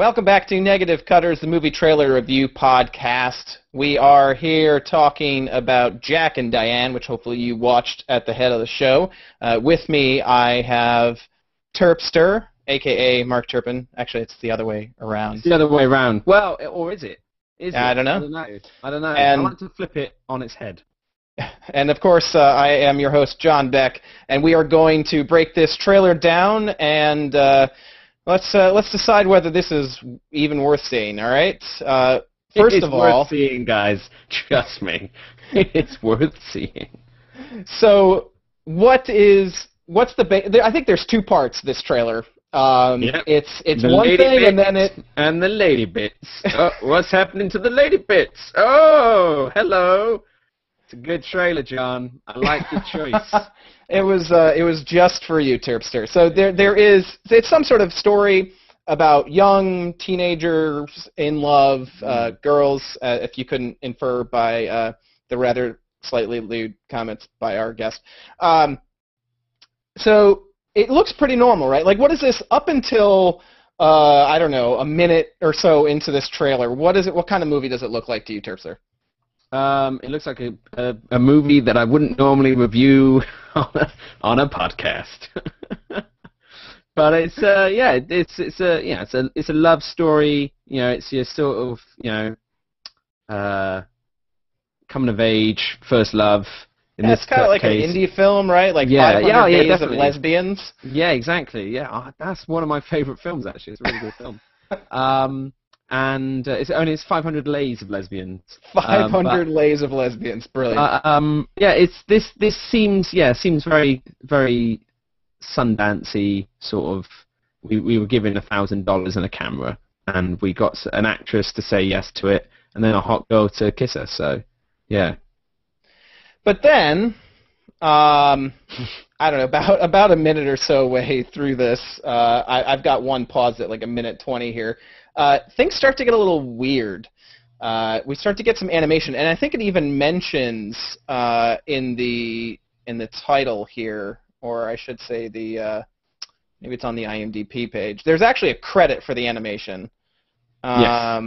Welcome back to Negative Cutters, the movie trailer review podcast. We are here talking about Jack and Diane, which hopefully you watched at the head of the show. With me, I have Terpster, a.k.a. Mark Turpin. Actually, it's the other way around. It's the other way around. Well, or is it? I don't know. I don't know. And I like to flip it on its head. And of course, I am your host, John Beck, and we are going to break this trailer down and let's decide whether this is even worth seeing. All right. First of all, it's worth seeing, guys. Trust me, it's worth seeing. So, what's the? I think there's two parts to this trailer. Yep. It's one thing, and then and the lady bits. Oh, what's happening to the lady bits? Oh, hello. It's a good trailer, John. I like your choice. It was just for you, Terpster. So it's some sort of story about young teenagers in love, girls, if you couldn't infer by the rather slightly lewd comments by our guest. So it looks pretty normal, right? Like, what is this up until, I don't know, a minute or so into this trailer? What is it? What kind of movie does it look like to you, Terpster? It looks like a movie that I wouldn't normally review on a podcast. But it's it's a love story. You know, it's your sort of coming of age, first love. It's kind of like an indie film, right? Like 500 Days definitely. of Lesbians. Yeah, exactly. Yeah, that's one of my favorite films. Actually, it's a really good film. And it's 500 Lays of Lesbians. 500 Lays of Lesbians, brilliant. This seems very very Sundancey sort of. We were given $1,000 and a camera, and we got an actress to say yes to it, and then a hot girl to kiss us. So, yeah. But then, I don't know, about a minute or so way through this, I've got one pause at like a minute 20 here. Things start to get a little weird. We start to get some animation, and I think it even mentions in the title here, or I should say maybe it's on the IMDb page. There's actually a credit for the animation. Yes.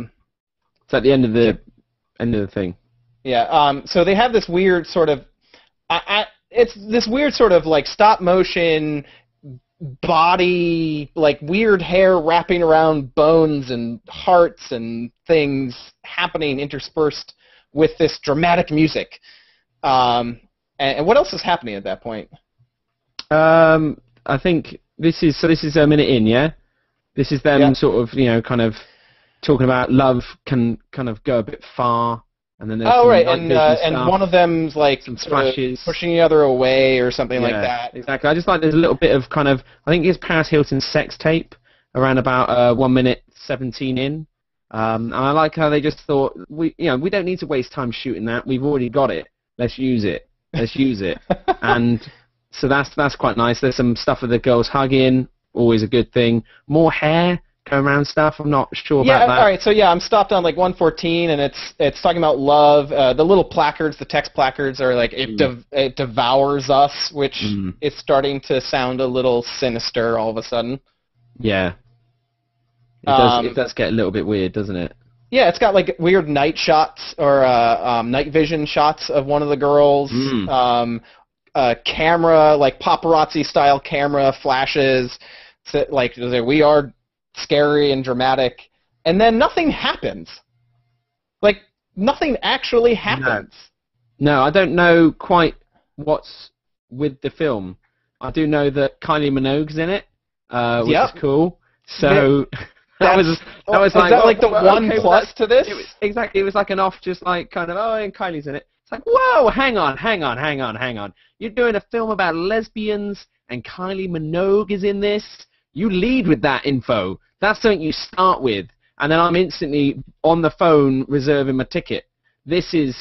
It's at the end of the thing. Yeah. So they have this weird sort of, it's this weird sort of like stop motion body, like weird hair wrapping around bones and hearts and things happening interspersed with this dramatic music. And what else is happening at that point? I think this is a minute in, yeah? This is them sort of, kind of talking about love can kind of go a bit far. And then and one of them's like some splashes, pushing the other away or something like that. Exactly. I just like there's a little bit of kind of, I think it's Paris Hilton's sex tape around about 1 minute 17 in. And I like how they just thought we don't need to waste time shooting that. We've already got it. Let's use it. And so that's quite nice. There's some stuff with the girls hugging, always a good thing. More hair. Going around stuff. I'm not sure about that. Yeah, all right. So I'm stopped on like 114, and it's talking about love. The little placards, the text placards, are like it devours us, which is starting to sound a little sinister all of a sudden. Yeah. It does get a little bit weird, doesn't it? Yeah, it's got like weird night shots or night vision shots of one of the girls. Camera, like paparazzi style camera flashes. So, like we are scary and dramatic, and then nothing happens. Like, nothing actually happens. No, I don't know quite what's with the film. I do know that Kylie Minogue's in it, which is cool. So that was like the one plus to this? Exactly. It was like an off, just like kind of, and Kylie's in it. It's like, whoa, hang on. You're doing a film about lesbians, and Kylie Minogue is in this? You lead with that info. That's something you start with. And then I'm instantly on the phone reserving my ticket. This is,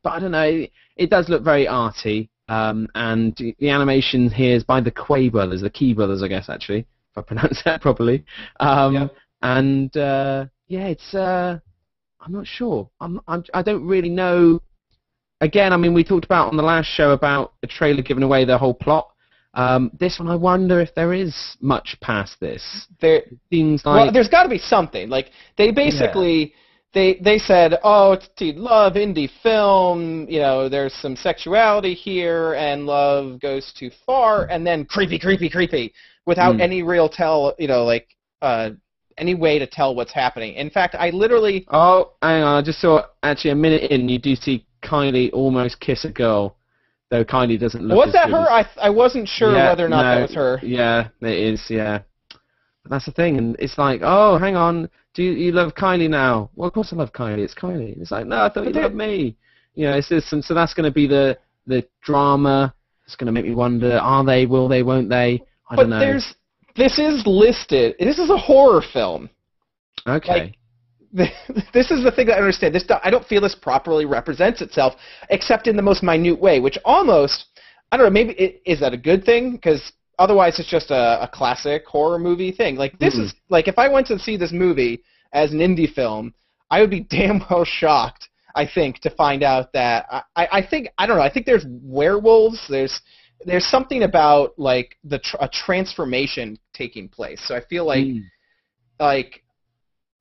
but I don't know. It does look very arty. And the animation here is by the Quay brothers, the Key brothers, I guess, actually, if I pronounce that properly. And, it's, I'm not sure. I don't really know. Again, I mean, we talked about on the last show about a trailer giving away the whole plot. This one, I wonder if there is much past this. There It seems like there's got to be something. Like they basically they said, oh, it's to love indie film. You know, there's some sexuality here, and love goes too far, and then creepy, without any real any way to tell what's happening. In fact, I literally. Oh, hang on! I just saw actually a minute in, you do see Kylie almost kiss a girl, though Kylie doesn't look. Was as that good her? as- I wasn't sure whether or not that was her. Yeah, it is. Yeah, but that's the thing, and it's like, oh, hang on, do you love Kylie now? Well, of course I love Kylie. It's Kylie. It's like, no, I thought you loved me. You know, it's this, and so that's going to be the drama. It's going to make me wonder: are they? Will they? Won't they? I don't know. This is listed. This is a horror film. Okay. This is the thing that I understand. I don't feel this properly represents itself, except in the most minute way, which almost, I don't know, maybe is that a good thing? Because otherwise it's just a classic horror movie thing. Like, this is, like, if I went to see this movie as an indie film, I would be damn well shocked, I think, to find out that, I think, I don't know, I think there's werewolves, there's something about, like, a transformation taking place. So I feel like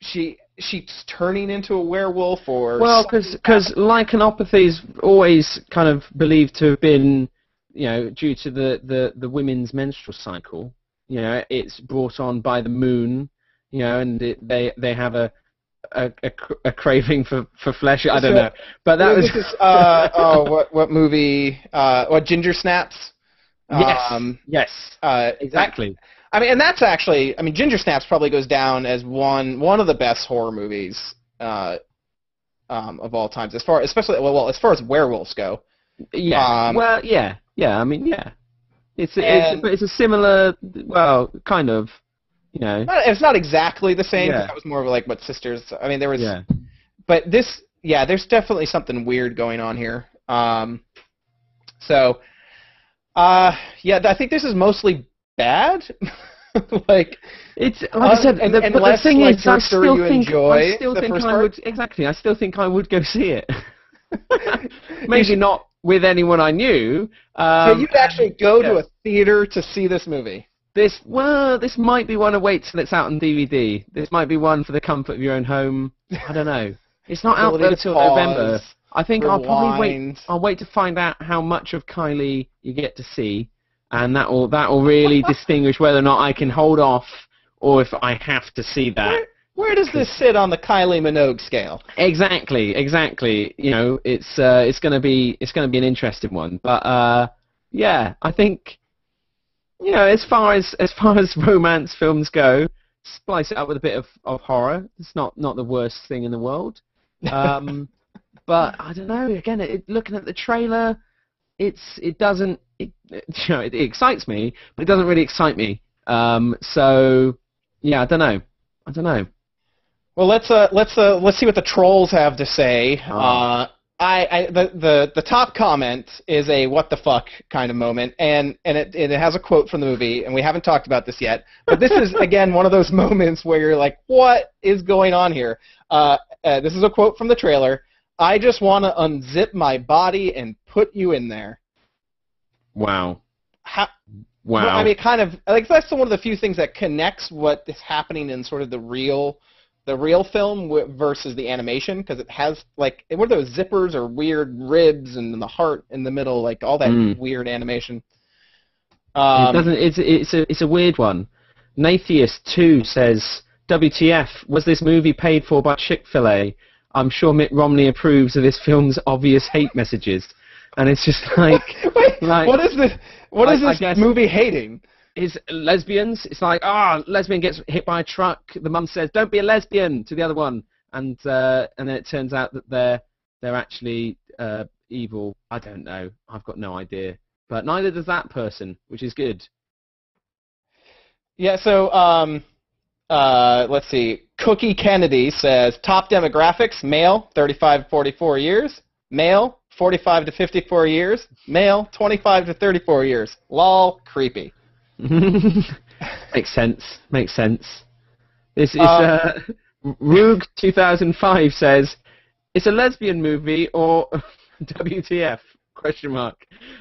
she's turning into a werewolf, or because lycanopathy is always kind of believed to have been, you know, due to the women's menstrual cycle. You know, it's brought on by the moon. You know, and they have a craving for flesh. I don't know, but that was. This is, what movie? What, Ginger Snaps? Yes. Exactly. I mean, and that's actually, I mean, Ginger Snaps probably goes down as one of the best horror movies of all times, as far as werewolves go. Yeah. I mean, yeah. It's a similar, well, kind of, you know. It's not exactly the same. Yeah. That was more of like what sisters. I mean, there was. Yeah. But this, there's definitely something weird going on here. I think this is mostly bad. Like, it's like I said, but the thing is, I still think I would go see it. Maybe not with anyone I knew. So you'd actually go to a theater to see this movie? This might be one to wait till it's out on DVD. This might be one for the comfort of your own home. I don't know. It's not out there till November. I think I'll probably wait. I'll wait to find out how much of Kylie you get to see. And that will really distinguish whether or not I can hold off, or if I have to see that. Where does this sit on the Kylie Minogue scale? Exactly. You know, it's gonna be an interesting one. But I think, you know, as far as romance films go, splice it up with a bit of horror. It's not the worst thing in the world. But I don't know. Again, looking at the trailer, it excites me, but it doesn't really excite me. So yeah, I don't know. Well, let's see what the trolls have to say. The top comment is a what the fuck kind of moment, and it has a quote from the movie, and we haven't talked about this yet, but this is again one of those moments where you're like, what is going on here? This is a quote from the trailer. I just want to unzip my body and put you in there. Wow. Wow. I mean, kind of like that's one of the few things that connects what is happening in sort of the real film versus the animation, because it has like, what are those zippers or weird ribs and the heart in the middle, like all that weird animation. It's a weird one. Nathiest 2 says, WTF, was this movie paid for by Chick-fil-A? I'm sure Mitt Romney approves of this film's obvious hate messages. And it's just like... Wait, like, what is this movie hating? Is lesbians. It's like, lesbian gets hit by a truck. The mum says, don't be a lesbian, to the other one. And then it turns out that they're actually evil. I don't know. I've got no idea. But neither does that person, which is good. Yeah, so... let's see. Cookie Kennedy says, top demographics, male, 35 to 44 years. Male, 45 to 54 years. Male, 25 to 34 years. Lol, creepy. Makes sense. This is... Roog 2005 says, it's a lesbian movie or WTF? ?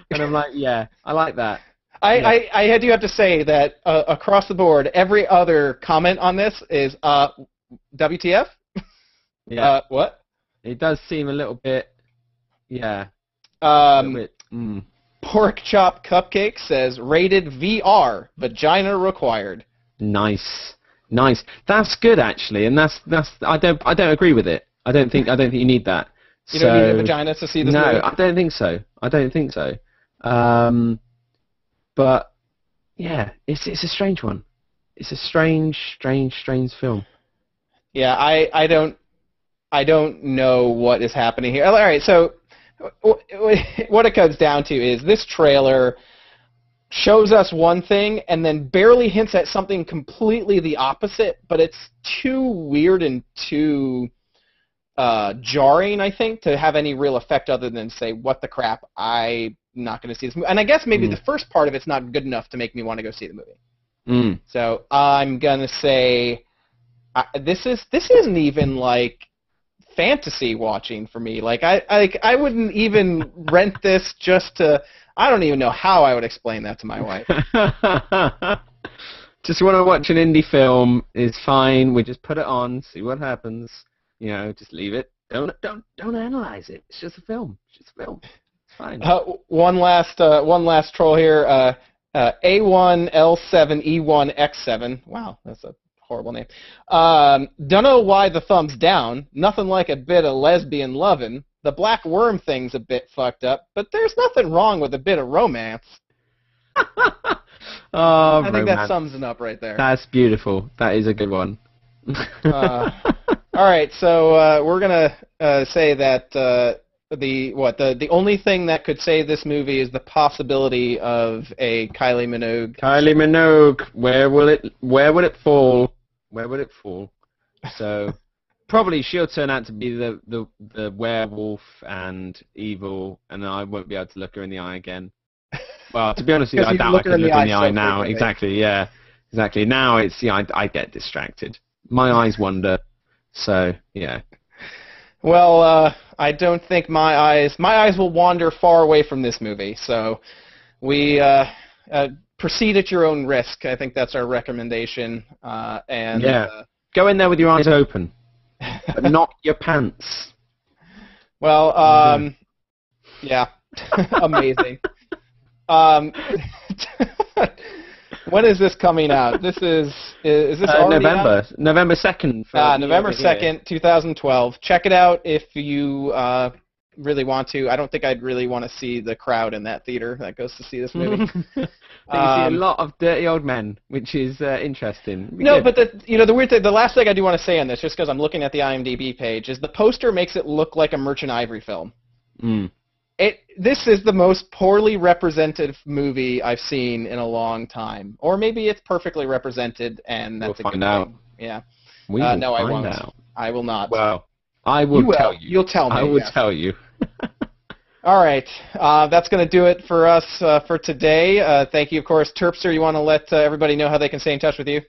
And I'm like, yeah, I like that. I do have to say that across the board, every other comment on this is WTF? Yeah. What? It does seem a little bit, yeah. Pork Chop Cupcake says rated VR, vagina required. Nice. That's good actually, and that's I don't agree with it. I don't think you need that. You don't need a vagina to see this movie? No, I don't think so. But yeah, it's a strange one. It's a strange film. Yeah, I don't know what is happening here. All right, so what it comes down to is this trailer shows us one thing and then barely hints at something completely the opposite, but it's too weird and too jarring, I think, to have any real effect other than say, what the crap, I'm not going to see this movie. And I guess maybe the first part of it's not good enough to make me want to go see the movie. So I'm going to say this isn't even like fantasy watching for me. Like I wouldn't even rent this just to. I don't even know how I would explain that to my wife. Just want to watch an indie film is fine. We just put it on, see what happens. You know, just leave it. Don't analyze it. It's just a film. It's It's fine. One last troll here. A1L7E1X7. Wow, that's a horrible name. Don't know why the thumbs down. Nothing like a bit of lesbian lovin'. The black worm thing's a bit fucked up, but there's nothing wrong with a bit of romance. I think that sums it up right there. That's beautiful. That is a good one. All right, so we're gonna say that the only thing that could save this movie is the possibility of a Kylie Minogue. Kylie Minogue, where will it fall? Where would it fall? So probably she'll turn out to be the werewolf and evil, and I won't be able to look her in the eye again. Well, to be honest with you, I doubt I can look her in the eye now. Exactly, yeah. Exactly. Now it's, I get distracted. My eyes wander. So, yeah. Well, I don't think my eyes will wander far away from this movie. So we proceed at your own risk. I think that's our recommendation. Go in there with your eyes open, but not your pants. Well, yeah, amazing. When is this coming out? Is this already out? November 2nd. November 2nd, 2012. Check it out if you really want to. I don't think I'd really want to see the crowd in that theater that goes to see this movie. You see a lot of dirty old men, which is interesting. No, but the weird thing, the last thing I do want to say on this, just because I'm looking at the IMDb page, is the poster makes it look like a Merchant Ivory film. This is the most poorly represented movie I've seen in a long time. Or maybe it's perfectly represented, and that's a good thing. Yeah. No, I won't. I will not. Well, I will tell you. You'll tell me. I will tell you. All right. That's going to do it for us for today. Thank you, of course. Terpster, you want to let everybody know how they can stay in touch with you?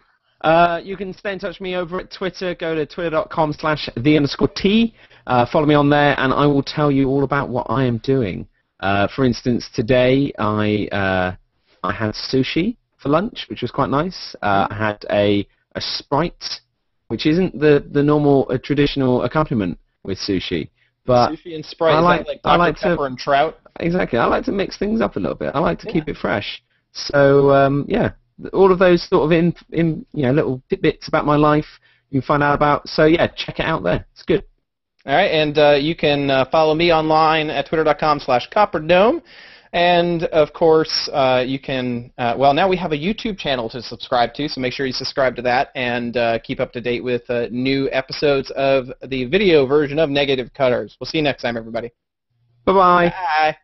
You can stay in touch with me over at Twitter. Go to twitter.com/the_T. Follow me on there, and I will tell you all about what I am doing. For instance, today I had sushi for lunch, which was quite nice. I had a Sprite, which isn't the normal traditional accompaniment with sushi. But sushi and Sprite, I like Pepper and Trout? Exactly. I like to mix things up a little bit. I like to keep it fresh. So, all of those sort of in little tidbits about my life you can find out about. So, check it out there. It's good. All right, and you can follow me online at twitter.com/copperdome. And, of course, you can, now we have a YouTube channel to subscribe to, so make sure you subscribe to that and keep up to date with new episodes of the video version of Negative Cutters. We'll see you next time, everybody. Bye-bye. Bye.